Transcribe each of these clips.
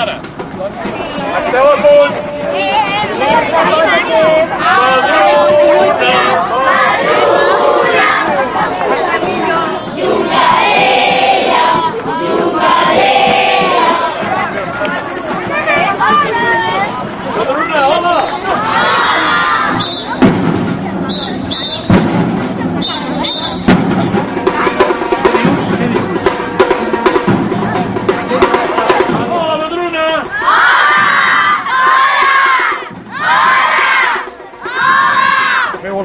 Ara. Esteu a punt?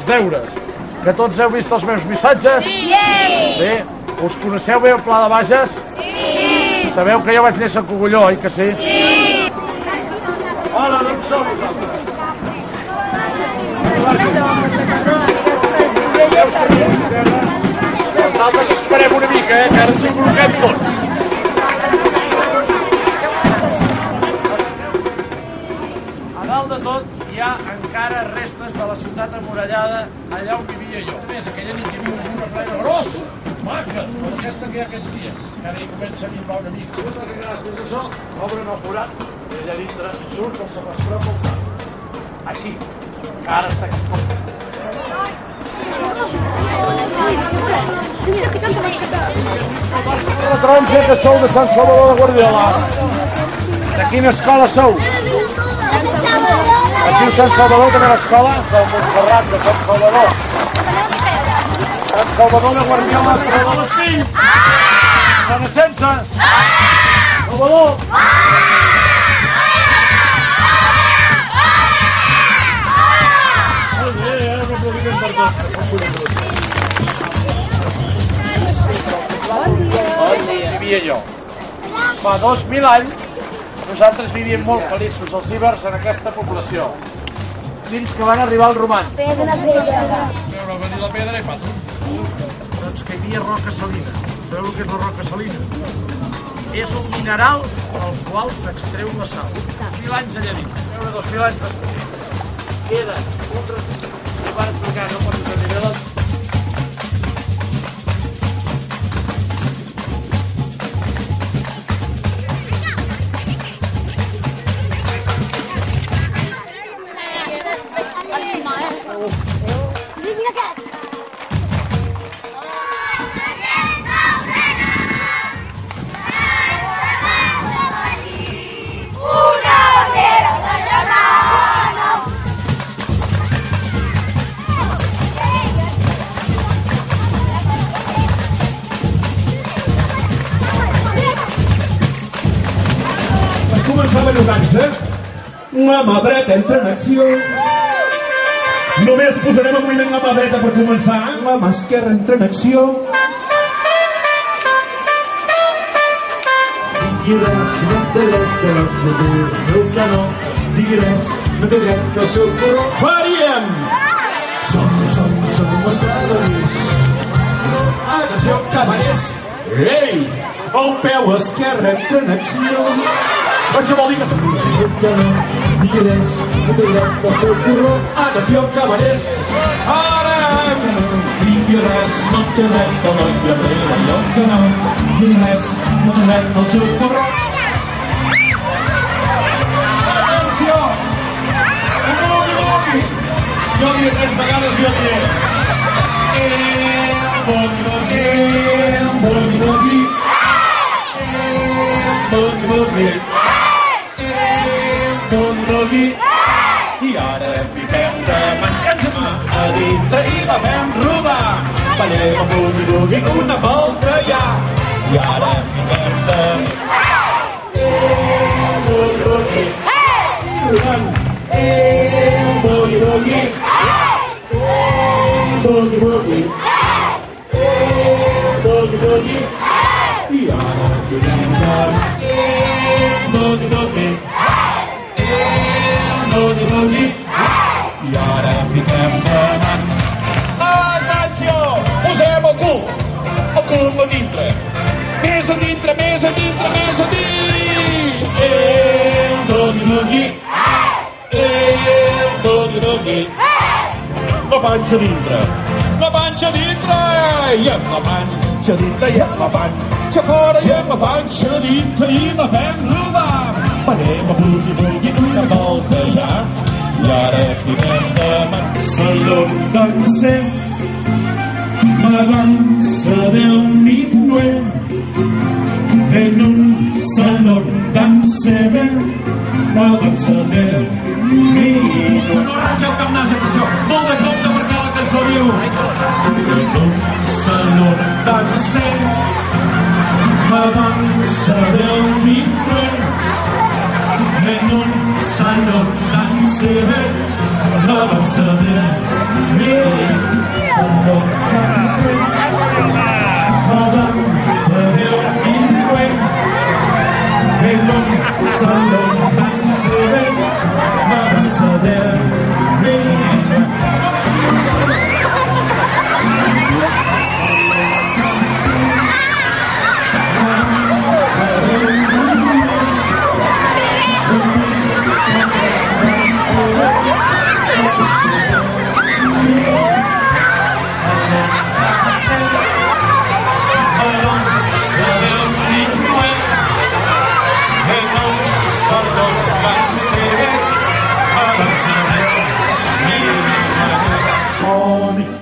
Deures. Que tots heu vist els meus missatges? Sí! Bé, us coneixeu bé el Pla de Bages? Sí! Sabeu que jo vaig néixer a Cogulló, oi que sí? Sí! Hola, d'on sou vosaltres? Nosaltres esperem una mica, que ara ens hi col·loquem tots. A dalt de tot hi ha encara restes de la ciutat amurallada allà on vivia jo. A més, aquella nit hi havia una plena gros, maca, com aquesta que hi ha aquests dies. Que ara hi comença a minvar una mica. Gràcies a això, obren el forat i allà dintre surt el sepastró pel salt. Aquí, que ara està aquí. La taronja que sou de Sant Salvador de Guardiola. De quina escola sou? Es diu Sant Salvador també l'escola? Del Montserrat, de Sant Salvador. Sant Salvador de Guardiola, però de l'Espiny. La Naixença. Salvador. Molt bé, ara m'aplaudirem per tots. Bon dia. Vivia jo. Fa 2000 anys nosaltres vivíem molt feliços els ibers en aquesta població. Fins que van arribar els romans. Pedra. Veure, venir la pedra i fa tu. Doncs que hi havia roca salina. Sabeu el que és la roca salina? És un mineral del qual s'extreu la sal. 2000 anys allà dins. Veure, 2000 anys després. Queda un recinte. I van explicar, no pot ser nivell del... Començava llogant-se, la mà dreta entra en acció. Només posarem en moviment la mà dreta per començar. La mà esquerra entra en acció. Digues, no té dret que el futur, no que no. Digues, no té dret que el seu coró. Faríem! Som els cavallers. Atenció, cavallers. Ei! El peu esquerre entra en acció. Això vol dir que som... Digues, no té dret que el seu coró. Atenció, cavallers. Ara! Digues, no té dret que la guerrera i el que no. Digues, no té dret que el seu coró. Atenció! Mogui! Jo diré 3 vegades, jo diré... Mogui! Mogui! I ara piquem de mans a dintre i la fem rodar. Ballem amb bugui una volta ja. I ara piquem de bugui. Bugui. Bugui. I ara piquem de bugui. I ara piquem de mans. Atenció! Posem el cul a dintre. Més a dintre. La panxa a dintre. la panxa dintre i amb la panxa dintre i amb la panxa fora i amb la panxa dintre i la fem rodar. Anem a bugui una volta ja i ara arribem de Barcelona. Dansem la dansa del minuet en un salón. Dansem la dansa del minuet. No arranqueu cap nas, atenció, molt de compte perquè la cançó diu en un salón. Dansem la dansa del minuet en un salón. Dansem la dansa del minuet. Dansem la dansa del minuet en un salón. Dansem la dansa del minuet.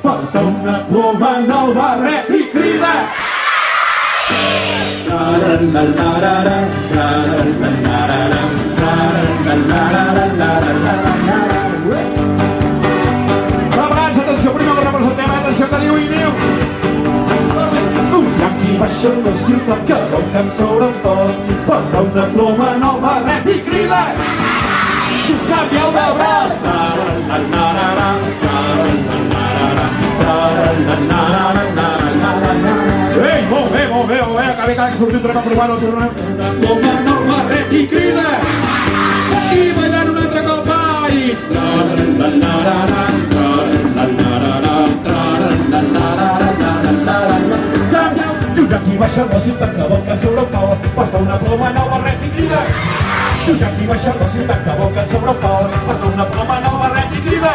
Porta una ploma en el barret i crida preparats, atenció, primer la representem, atenció que diu i diu i aquí baixa la ciutat que vol cançó en tot, porta una ploma en el barret i crida canvieu de braç. Ei, molt bé, que bé que ha sortit tornem a provar-ho, tornem com en el barret i crida i ballant un altre cop i i aquí baixa la ciutat que vol cançó Europol, porta una ploma en el barret i crida i aquí baixa la ciutat que vol cançó Europol, porta una ploma en el barret i crida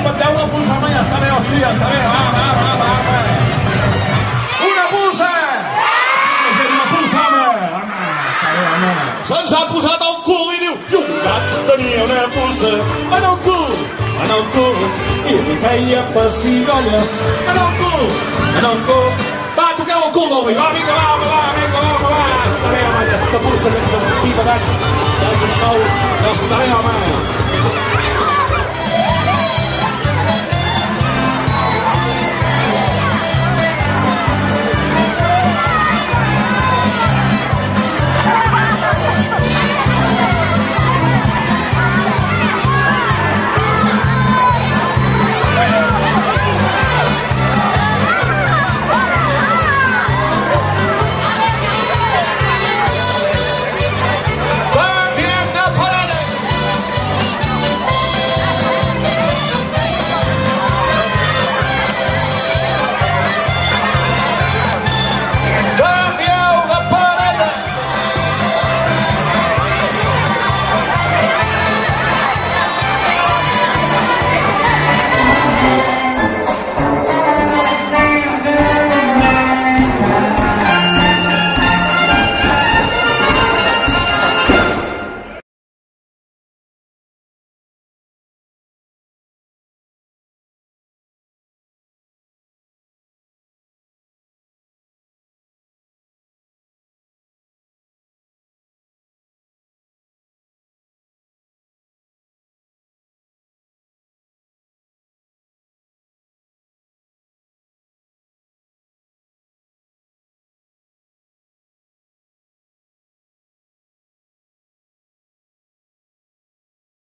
espatlleu la pulsa, ja està bé, hòstia, està bé, va. Una pulsa! Una pulsa, home! Se'ns ha posat al cul i diu i un gat tenia una pulsa en el cul, i li feia pessigolles en el cul. Va, toqueu el cul del veí, va, vinga, va. Està bé, home, aquesta pulsa que ens empiva d'any, ja és un nou, està bé, home.